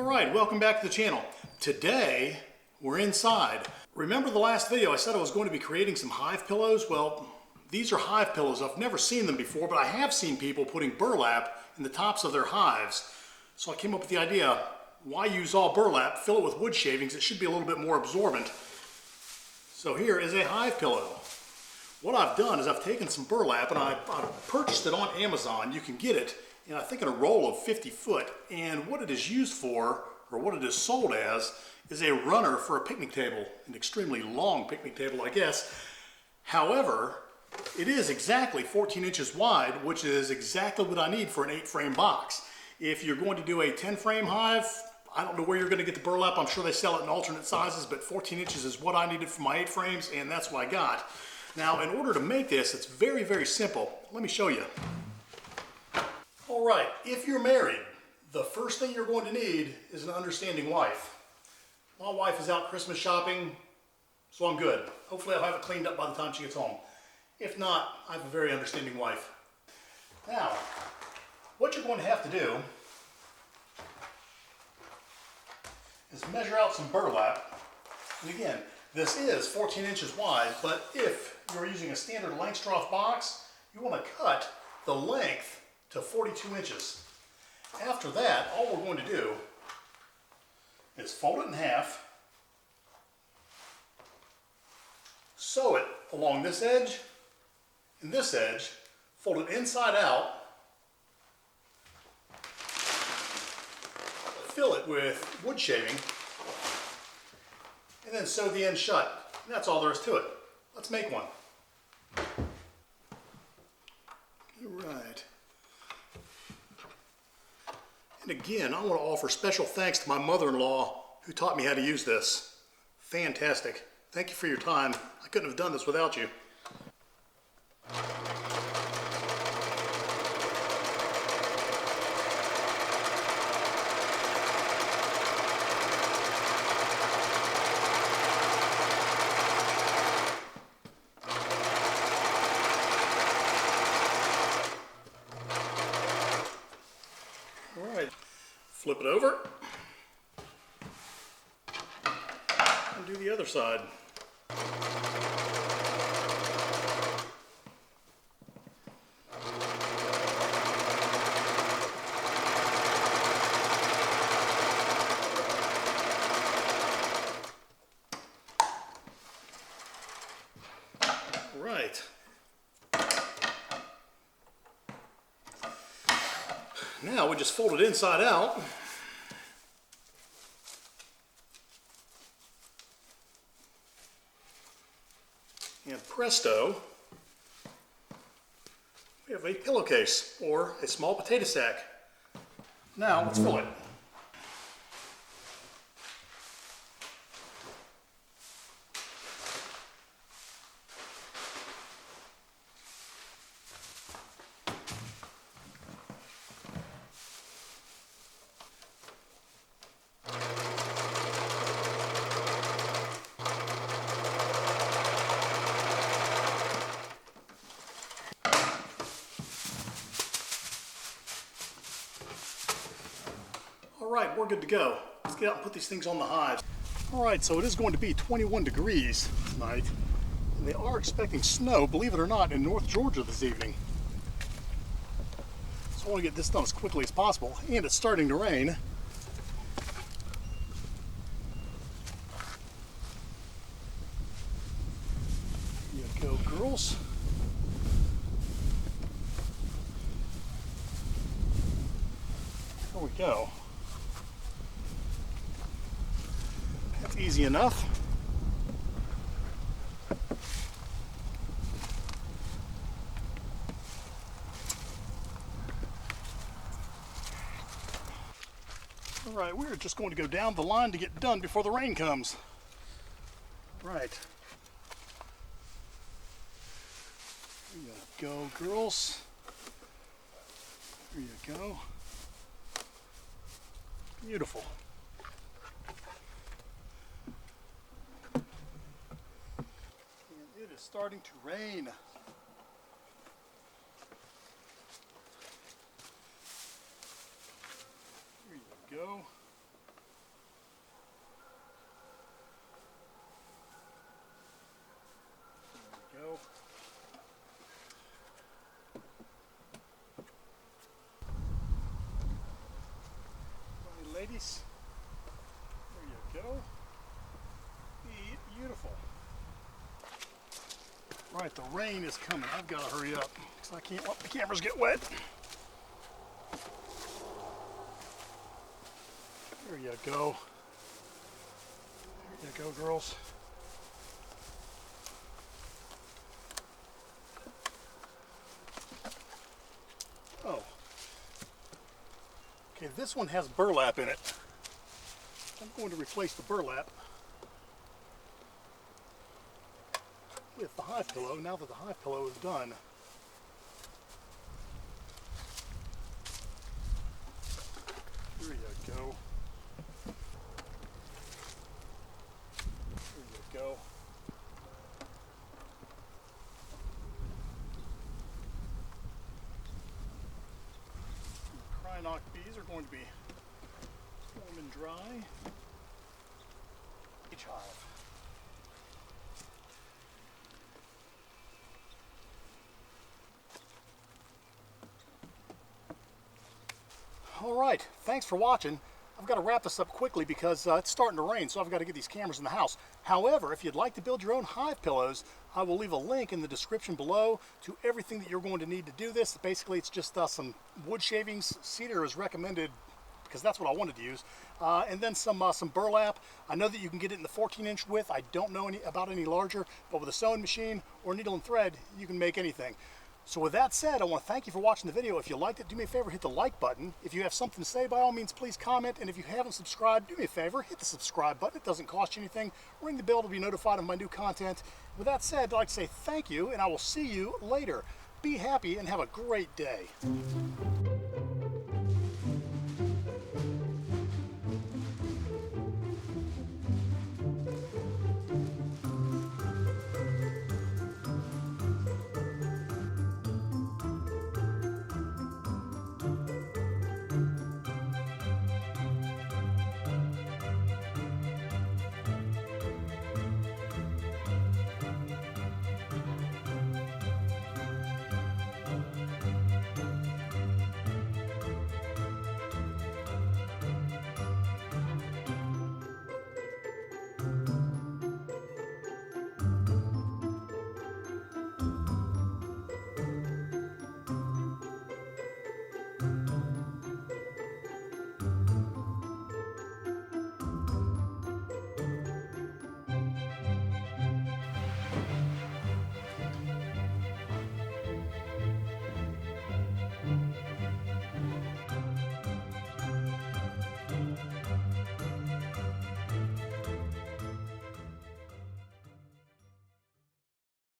Alright, welcome back to the channel. Today, we're inside. Remember the last video I said I was going to be creating some hive pillows? Well, these are hive pillows. I've never seen them before, but I have seen people putting burlap in the tops of their hives. So I came up with the idea, why use all burlap? Fill it with wood shavings. It should be a little bit more absorbent. So here is a hive pillow. What I've done is I've taken some burlap and I purchased it on Amazon. You can get it in, I think, in a roll of 50 foot. And what it is used for, or what it is sold as, is a runner for a picnic table. An extremely long picnic table, I guess. However, it is exactly 14 inches wide, which is exactly what I need for an 8-frame box. If you're going to do a 10-frame hive, I don't know where you're going to get the burlap. I'm sure they sell it in alternate sizes, but 14 inches is what I needed for my 8 frames, and that's what I got. Now, in order to make this, it's very, very simple. Let me show you. All right, if you're married, the first thing you're going to need is an understanding wife. My wife is out Christmas shopping, so I'm good. Hopefully I'll have it cleaned up by the time she gets home. If not, I have a very understanding wife. Now, what you're going to have to do is measure out some burlap. And again, this is 14 inches wide, but if you're using a standard Langstroth box, you want to cut the length to 42 inches. After that, all we're going to do is fold it in half, sew it along this edge and this edge, fold it inside out, fill it with wood shaving, and then sew the end shut. And that's all there is to it. Let's make one. All right. And again, I want to offer special thanks to my mother-in-law who taught me how to use this. Fantastic. Thank you for your time. I couldn't have done this without you. Flip it over and do the other side. Right. Now we just fold it inside out. And presto, we have a pillowcase or a small potato sack. Now let's fill it. Alright, we're good to go. Let's get out and put these things on the hives. Alright, so it is going to be 21 degrees tonight. And they are expecting snow, believe it or not, in North Georgia this evening. So I want to get this done as quickly as possible. And it's starting to rain. Here you go, girls. There we go. That's easy enough. All right, we're just going to go down the line to get done before the rain comes. Right. Here you go, girls. Here you go. Beautiful. It is starting to rain. Here you go. All right, the rain is coming. I've got to hurry up because I can't let the cameras get wet. There you go. There you go, girls. Oh. Okay, this one has burlap in it. I'm going to replace the burlap with the hive pillow now that the hive pillow is done. There you go. There you go. The Crynoc bees are going to be warm and dry. Hive. All right, thanks for watching. I've got to wrap this up quickly because it's starting to rain, so I've got to get these cameras in the house. However, if you'd like to build your own hive pillows, I will leave a link in the description below to everything that you're going to need to do this. Basically, it's just some wood shavings. Cedar is recommended because that's what I wanted to use. And then some burlap. I know that you can get it in the 14-inch width. I don't know about any larger, but with a sewing machine or needle and thread, you can make anything. So with that said, I want to thank you for watching the video. If you liked it, do me a favor, hit the like button. If you have something to say, by all means, please comment. And if you haven't subscribed, do me a favor, hit the subscribe button. It doesn't cost you anything. Ring the bell to be notified of my new content. With that said, I'd like to say thank you, and I will see you later. Be happy and have a great day.